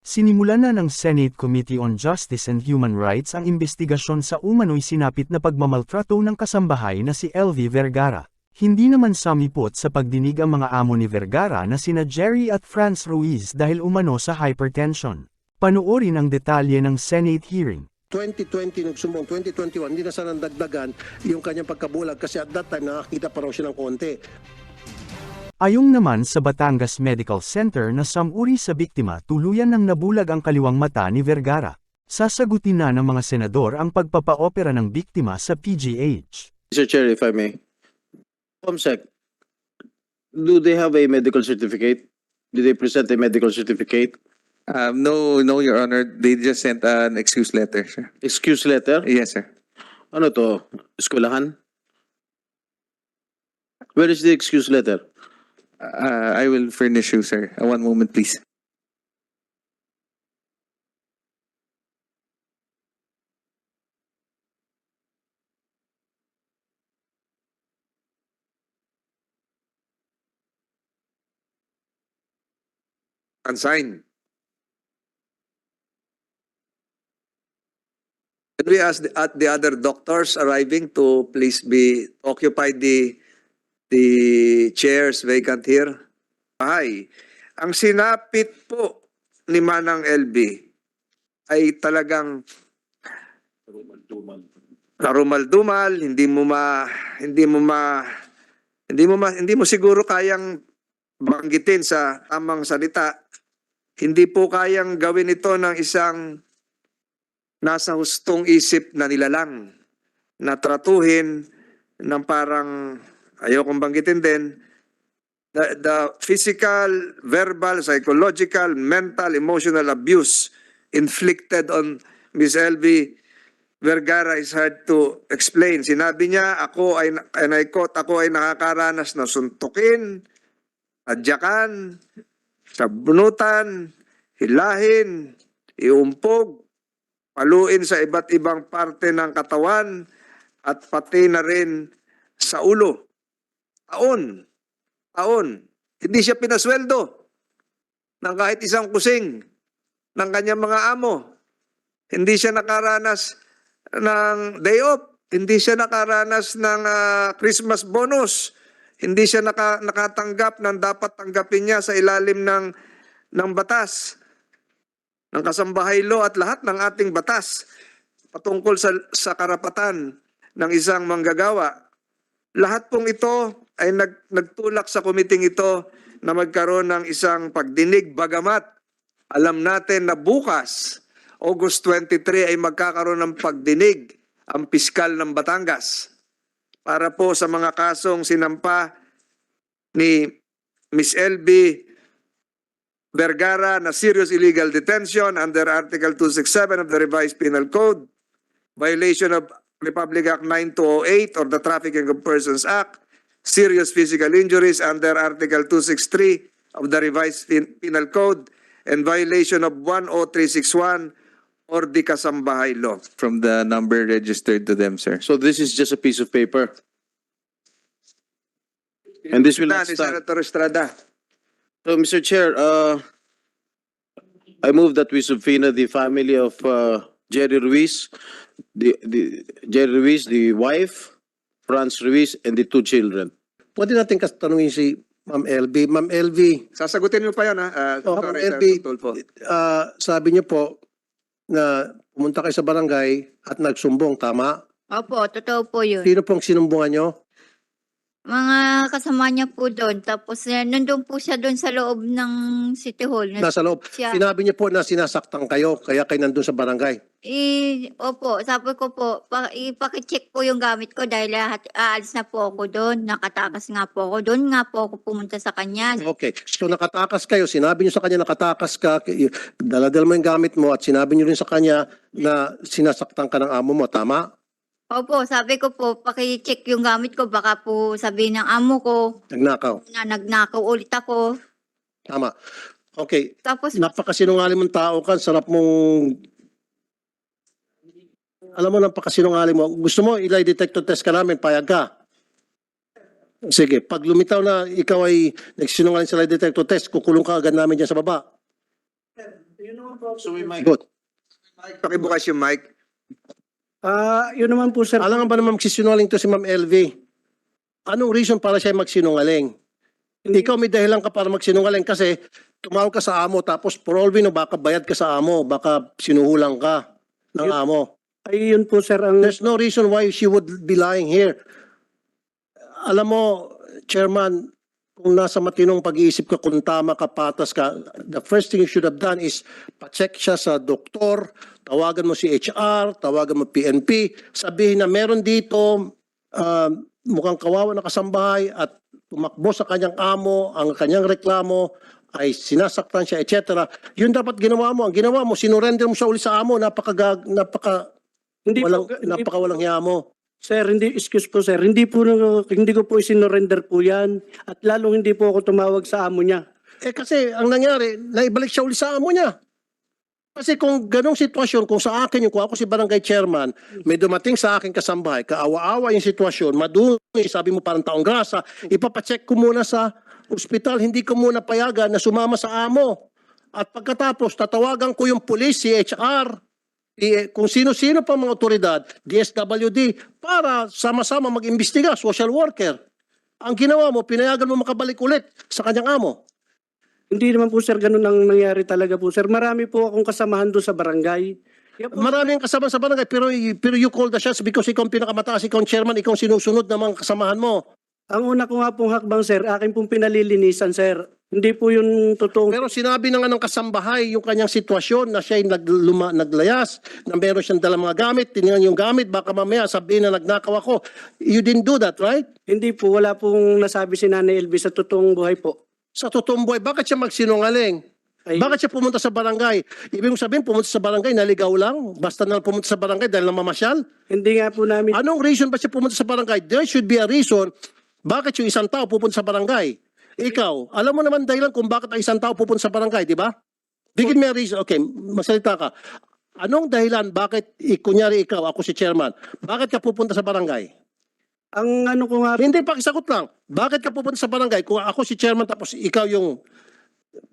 Sinimulan na ng Senate Committee on Justice and Human Rights ang investigasyon sa umano'y sinapit na pagmamaltrato ng kasambahay na si LV Vergara. Hindi naman samipot sa pagdinig ang mga amo ni Vergara na sina Jerry at Franz Ruiz dahil umano sa hypertension. Panoorin ang detalye ng Senate hearing. 2020 nagsumbong, 2021 hindi na sana dagdagan yung kanyang pagkabulag kasi at that time nakakita pa raw siya ng konti. Ayong naman sa Batangas Medical Center na samuri sa biktima tuluyan ng nabulag ang kaliwang mata ni Vergara. Sasagutin na ng mga senador ang pagpapaopera ng biktima sa PGH. Mr. Chair, if I may. COMSEC, do they have a medical certificate? Do they present a medical certificate? No, Your Honor. They just sent an excuse letter, sir. Excuse letter? Yes, sir. Ano to? Eskwelahan? Where is the excuse letter? I will furnish you, sir. One moment, please. Unsigned. Can we ask the other doctors arriving to please occupy the chairs vacant here? Ay, ang sinapit po ni Manang LB ay talagang karumal-dumal, hindi mo siguro kayang banggitin sa tamang salita. Hindi po kayang gawin ito ng isang nasa hustong isip na nilalang na tratuhin ng parang, ayokong banggitin din, the physical, verbal, psychological, mental, emotional abuse inflicted on Ms. LV Vergara is hard to explain. Sinabi niya, and I quote, ako ay nakakaranas na suntukin, adyakan, sabunutan, hilahin, iumpog, paluin sa iba't ibang parte ng katawan at pati na rin sa ulo. Taon. Hindi siya pinasweldo ng kahit isang kusing ng kanyang mga amo. Hindi siya nakaranas ng day off. Hindi siya nakaranas ng Christmas bonus. Hindi siya nakatanggap ng dapat tanggapin niya sa ilalim ng batas, ng kasambahay law at lahat ng ating batas patungkol sa karapatan ng isang manggagawa. Lahat pong ito ay nagtulak sa komiting ito na magkaroon ng isang pagdinig bagamat alam natin na bukas, August 23 ay magkakaroon ng pagdinig ang piskal ng Batangas para po sa mga kasong sinampa ni Ms. LB Vergara na serious illegal detention under Article 267 of the Revised Penal Code, violation of Republic Act 9208 or the Trafficking of Persons Act, serious physical injuries under Article 263 of the Revised Penal Code, and violation of 10361 or the Kasambahay Law. From the number registered to them, sir. So this is just a piece of paper. And this will not Ni stand. Senator Estrada. So, Mr. Chair, I move that we subpoena the family of Jerry Ruiz, Jerry Ruiz, the wife, Franz Ruiz, and the two children. Pwede natin tanungin si Ma'am LB. Ma'am LB, Sasagutin mo pa yun, ha? Ma'am Sorry, Sir LB, Tulfo. sabi niyo po na pumunta kayo sa barangay at nagsumbong, tama? Opo, totoo po yun. Sino pong sinumbungan niyo? Mga kasama niya po doon. Tapos nandun po siya doon sa loob ng City Hall. Nasa loob. Siya. Sinabi niyo po na sinasaktan kayo, kaya kayo nandun sa barangay. Opo, sabi ko po, ipakicheck po yung gamit ko dahil aalis na po ako doon. Nakatakas nga po ako. Doon nga po ako pumunta sa kanya. Okay. So nakatakas kayo, sinabi niyo sa kanya nakatakas ka, daladal mo yung gamit mo at sinabi niyo rin sa kanya na sinasaktan ka ng amo mo, tama? Opo, sabi ko po, pakicheck yung gamit ko. Baka po sabihin ng amo ko Nagnakaw. na nagnakaw ulit ako. Tama. Okay. Tapos, Napakasinungaling mong tao ka, sarap mong... Alam mo, napakasinungaling mo. Gusto mo, ilay detector test ka namin, payag ka. Sige, pag lumitaw na ikaw ay nagsinungaling sa lie detector test, kukulong ka agad namin dyan sa baba. So we might. Good. Pakibukas yung mic. Yun naman po, sir. Alam nga ba naman magsisinungaling to si Ma'am LV? Anong reason para siya magsinungaling? Ikaw may dahilan ka para magsinungaling kasi tumawag ka sa amo tapos for all we know, baka bayad ka sa amo, baka sinuhulang ka ng amo. Ay, yun po, sir, ang... There's no reason why she would be lying here. Alam mo, Chairman, kung nasa matinong pag-iisip ka, kung tama ka, patas ka, the first thing you should have done is pa-check siya sa doktor, tawagan mo si HR, tawagan mo PNP, sabihin na meron dito, mukhang kawawa na kasambahay at tumakbo sa kanyang amo, ang kanyang reklamo ay sinasaktan siya, etc. Yun dapat ginawa mo. Ang ginawa mo, sinurrender mo siya uli sa amo, Hindi po, napakawalang hiya mo. sir, excuse po, sir. Hindi ko po isinorender po yan. At lalong hindi po ako tumawag sa amo niya. Eh kasi ang nangyari, naibalik siya uli sa amo niya. Kasi kung ganong sitwasyon, kung sa akin yung kung ako si barangay chairman, may dumating sa akin kasambahay, kaawa-awa yung sitwasyon, madumi, sabi mo parang taong grasa, ipapacheck ko muna sa ospital, hindi ko muna payagan na sumama sa amo. At pagkatapos, tatawagan ko yung police, si HR, kung sino-sino pa mga otoridad, DSWD, para sama-sama mag-imbestiga, social worker. Ang ginawa mo, pinayagan mo makabalik ulit sa kanyang amo. Hindi naman po, sir, ganun ang nangyari talaga po, sir. Marami po akong kasamahan doon sa barangay. Kaya po, Maraming kasama sa barangay, pero you call the shots because ikaw ang pinakamataas, ikaw ang chairman, ikaw ang sinusunod ng mga kasamahan mo. ang una ko nga pong hakbang, sir, akin pong pinalilinisan, sir. Hindi po yung totoong... Pero sinabi na nga ng kasambahay yung kanyang sitwasyon na siya ay naglayas, na meron siyang dalang mga gamit, tinignan yung gamit, baka mamaya sabihin na nagnakaw ako. You didn't do that, right? Hindi po, wala pong nasabi si Nanay Elvis sa totoong buhay po. Sa totoong buhay, bakit siya magsinungaling? Ay, Bakit siya pumunta sa barangay? Ibig sabihin, pumunta sa barangay, naligaw lang? Basta na pumunta sa barangay dahil namamasyal? hindi nga po namin... Anong reason ba siya pumunta sa barangay? There should be a reason bakit yung isang tao pupunta sa barangay. Ikaw, alam mo naman dahilan kung bakit ang isang tao pupunta sa barangay, di ba? Bigyan mo a reason. Okay, masalita ka. Anong dahilan bakit, kunyari ikaw, ako si chairman, bakit ka pupunta sa barangay? Ang ano ko nga... Hindi, pakisagot lang. Bakit ka pupunta sa barangay kung ako si chairman tapos ikaw yung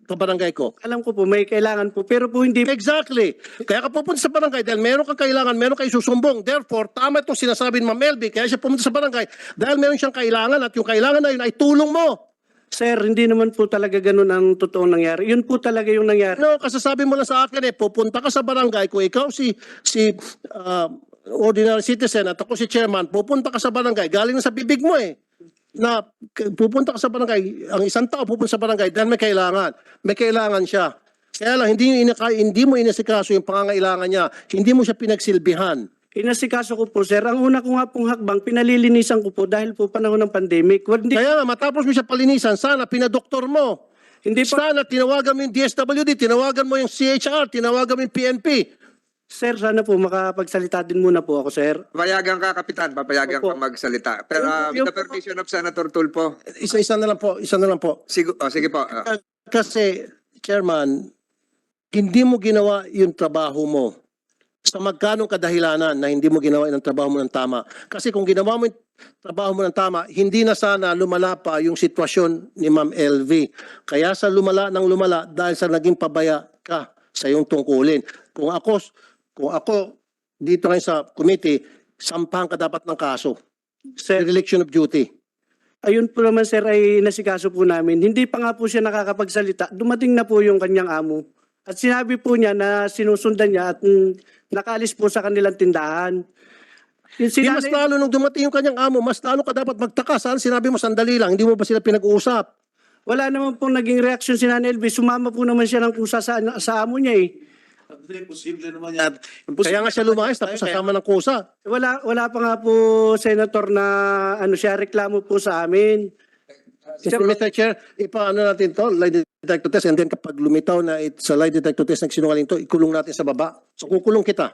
kabarangay ko? Alam ko po, may kailangan po. Pero po hindi... Exactly. Kaya ka pupunta sa barangay dahil meron kang kailangan, meron kang isusumbong. Therefore, tama itong sinasabi ni Ma'am Elby, kaya siya pumunta sa barangay dahil meron siyang kailangan at yung kailangan na yun ay tulong mo. Sir, hindi naman po talaga ganun ang totoong nangyari. Yun po talaga yung nangyari. No, kasasabi mo lang sa akin pupunta ka sa barangay kung ikaw si ordinary citizen at ako si chairman, pupunta ka sa barangay, galing na sa bibig mo na pupunta ka sa barangay, ang isang tao pupunta sa barangay dahil may kailangan siya. Kaya lang, hindi mo inasikaso yung pangangailangan niya, hindi mo siya pinagsilbihan. Inasikaso ko po, sir. Ang una ko nga pong hakbang, pinalilinisan ko po dahil po panahon ng pandemic. Hindi, Kaya nga, matapos mo siya palinisan, sana pinadoktor mo. hindi po, Sana tinawagan mo yung DSWD, tinawagan mo yung CHR, tinawagan mo yung PNP. sir, sana po makapagsalita din muna po ako, sir. Papayagan ka, Kapitan. Papayagan Opo. ka magsalita. Pero with the permission of Senator Tulfo. Isa na lang po. Sige po. Kasi, Chairman, hindi mo ginawa yung trabaho mo. Sa magkanong kadahilanan na hindi mo ginawa yung trabaho mo ng tama. Kasi kung ginawa mo yung trabaho mo ng tama, hindi na sana lumala pa yung sitwasyon ni Ma'am LV. Kaya sa lumala dahil sa naging pabaya ka sa iyong tungkulin. Kung ako dito ngayon sa committee, sampahan ka dapat ng kaso. Sir, Dereliction of duty. ayun po naman, sir, ay nasikaso po namin. Hindi pa nga po siya nakakapagsalita. Dumating na po yung kanyang amo. At sinabi po niya na sinusundan niya at nakaalis po sa kanilang tindahan. Yung Di mas lalo nung dumating yung kanyang amo, mas lalo ka dapat magtaka. Saan sinabi mo sandali lang, hindi mo ba sila pinag-uusap? wala naman pong naging reaksyon si Nanay Elvis. Sumama po naman siya ng kusa sa amo niya eh. Imposible naman yan. Kaya nga siya lumayas tapos sasama ng kusa. Wala pa nga po, Senator, na siya reklamo po sa amin. Mr. Chair, ipaano natin to, lie detector test, and then kapag lumitaw na sa lie detector test nagsinungaling to, ikulong natin sa baba. So kukulong kita.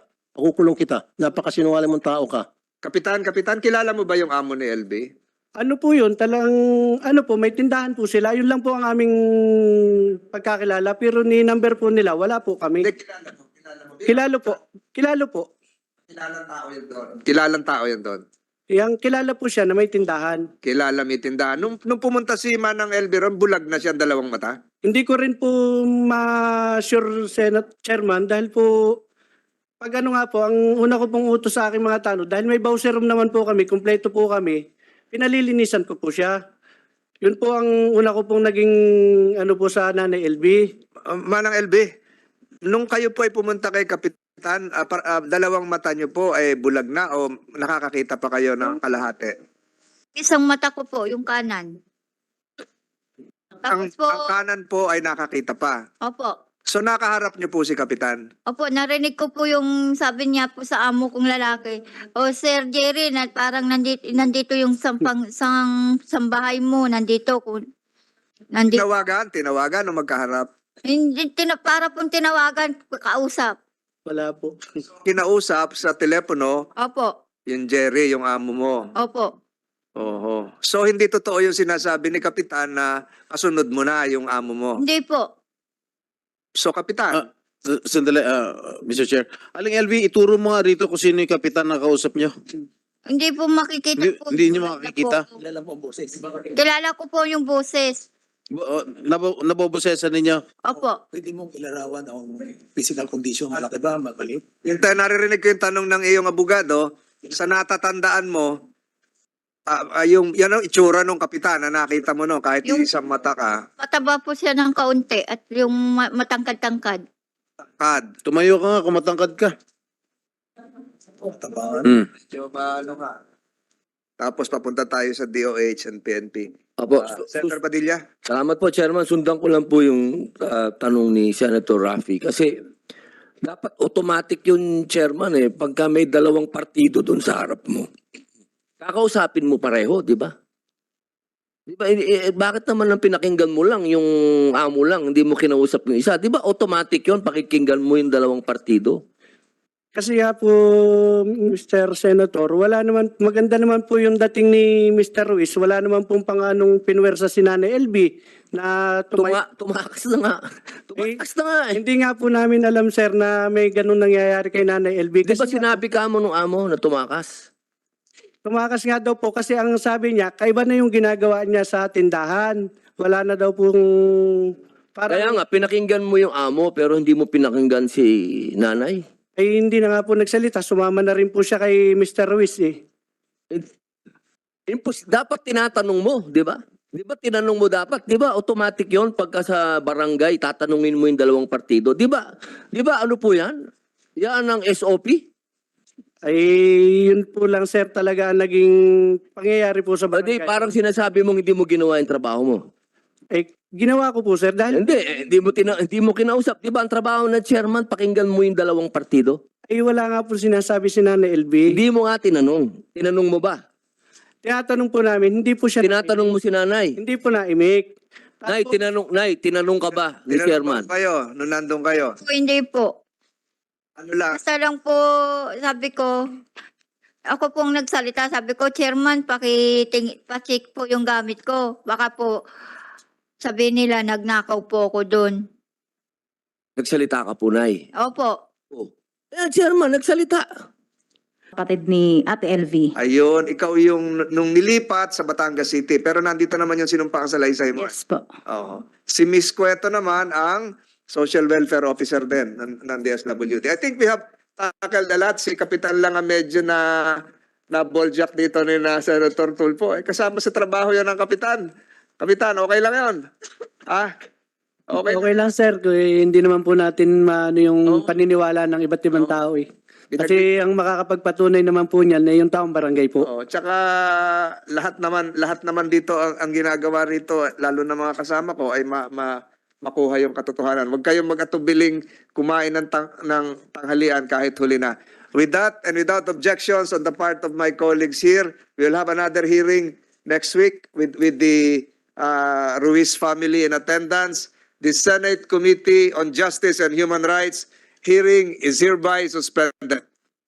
Napakasinungaling mong tao ka. Kapitan, kilala mo ba yung amo ni LB? Ano po yun? May tindahan po sila. Yun lang po ang aming pagkakilala. Pero ni number po nila, wala po kami. Hindi, kilala mo. Kilalo po. Kilalang tao yun doon. Yang kilala po siya na may tindahan. Kilala may tindahan. Nung pumunta si Manang LB ron, bulag na siya ang dalawang mata. Hindi ko rin po ma-sure, Senate Chairman, dahil po, pag ano nga po, ang una ko pong utos sa aking mga tanong, dahil may bowser room naman po kami, kumpleto po kami, pinalilinisan ko po siya. Yun po ang una ko pong naging ano po sa Nanay LB. Manang LB, nung kayo po ay pumunta kay Kapitan, dalawang mata niyo po ay bulag na o nakakakita pa kayo ng kalahati? Isang mata ko po, yung kanan. Ang Tapos po, kanan po ay nakakita pa. opo. So nakaharap niyo po si Kapitan. Opo, narinig ko po yung sabi niya po sa amo kong lalaki. O Sir Jerry, parang nandito yung sambahay mo, nandito. Nandito. Tinawagan o magkaharap. Hindi, para pong tinawagan, kausap. Wala po. Kinausap sa telepono, Opo, yung Jerry, yung amo mo. opo. Oho. So hindi totoo yung sinasabi ni Kapitan na kasunod mo na yung amo mo. Hindi po. So Kapitan, Sandali, Mr. Chair. Aling LV, ituro mo nga rito kung sino yung kapitan na kausap nyo. Hindi po makikita po. Hindi niyo makikita? Kilala ko po yung boses. Nabobosesan ninyo. Opo. Pwede mong ilarawan ang physical condition, malaki ba, maliit? yung naririnig ko yung tanong ng iyong abogado, sa natatandaan mo, yung itsura ng Kapitan na nakita mo no, kahit Yung- isang mata ka, Mataba po siya ng kaunti at yung matangkad-tangkad. kad. Tumayo ka nga kung matangkad ka. Tabangan. Medyo ano ka. Tapos papunta tayo sa DOH and PNP. Apo, Senator Padilla? salamat po, Chairman. Sundan ko lang po yung tanong ni Senator Raffy. Kasi dapat automatic yung Chairman pagka may dalawang partido doon sa harap mo. Kakausapin mo pareho, di ba? Di ba, bakit naman ang pinakinggan mo lang, yung amo lang, hindi mo kinausap yung isa? Di ba automatic yun, pakikinggan mo yung dalawang partido? Kasi nga po, Mr. Senator, wala naman, maganda naman po yung dating ni Mr. Ruiz. Wala naman pong panganong pinwersa si Nanay LB na Tumakas na nga. Tumakas na nga eh. Hindi nga po namin alam, sir, na may ganun nangyayari kay Nanay LB. Di ba Kasi sinabi ka mo nung amo na tumakas? tumakas nga daw po kasi ang sabi niya, kaiba na yung ginagawa niya sa tindahan. Wala na daw pong... Kaya nga, pinakinggan mo yung amo pero hindi mo pinakinggan si nanay. Ay hindi na nga po nagsalita. Sumama na rin po siya kay Mr. Ruiz eh. Dapat tinatanong mo, di ba? Di ba tinanong mo dapat? Di ba automatic yon pagka sa barangay, tatanungin mo yung dalawang partido. Di ba? Di ba ano po yan? Yan ang SOP? Ay yun po lang, sir, talaga ang naging pangyayari po sa Di, barangay. parang sinasabi mong hindi mo ginawa yung trabaho mo. Eh, ginawa ko po, sir, dahil Hindi mo kinausap. Di ba ang trabaho ng chairman, pakinggan mo yung dalawang partido? ay wala nga po sinasabi si Nanay LB. Hindi mo nga tinanong. Tinanong mo ba? Tinatanong po namin, hindi po siya... Tinatanong mo si nanay. Hindi po naimik. Nay, tinanong ka ba ni chairman? Kayo, nung nandun kayo. Po, hindi po. Ano lang? Basta lang po, sabi ko, ako pong nagsalita, sabi ko, Chairman, pa-check po yung gamit ko. Baka po, sabi nila, nagnakaw po ako doon. Nagsalita ka po, Nay. Opo. Chairman, nagsalita. Kapatid ni Ate LV. Ayun, ikaw yung nung nilipat sa Batangas City. Pero nandito naman yung sinumpang sa salaysay mo. Yes po. Oo. Si Miss Cueto naman ang Social Welfare Officer din ng DSWD. I think we have tackled a lot. Si Kapitan lang ang medyo na balljack dito ni na Senator Tulfo. Kasama sa trabaho yan ng Kapitan. Kapitan, okay lang yun? Ah? Okay. Okay lang, sir. Hindi naman po natin yung paniniwala ng iba't ibang tao eh. Kasi ang makakapagpatunay naman po niyan ay yung taong barangay po. Oh, tsaka lahat naman dito ang ginagawa rito, lalo na mga kasama ko ay makuha yung katotohanan. Huwag kayong mag-atubiling kumain ng tanghalian kahit huli na. With that and without objections on the part of my colleagues here, we will have another hearing next week with the Ruiz family in attendance. The Senate Committee on Justice and Human Rights hearing is hereby suspended.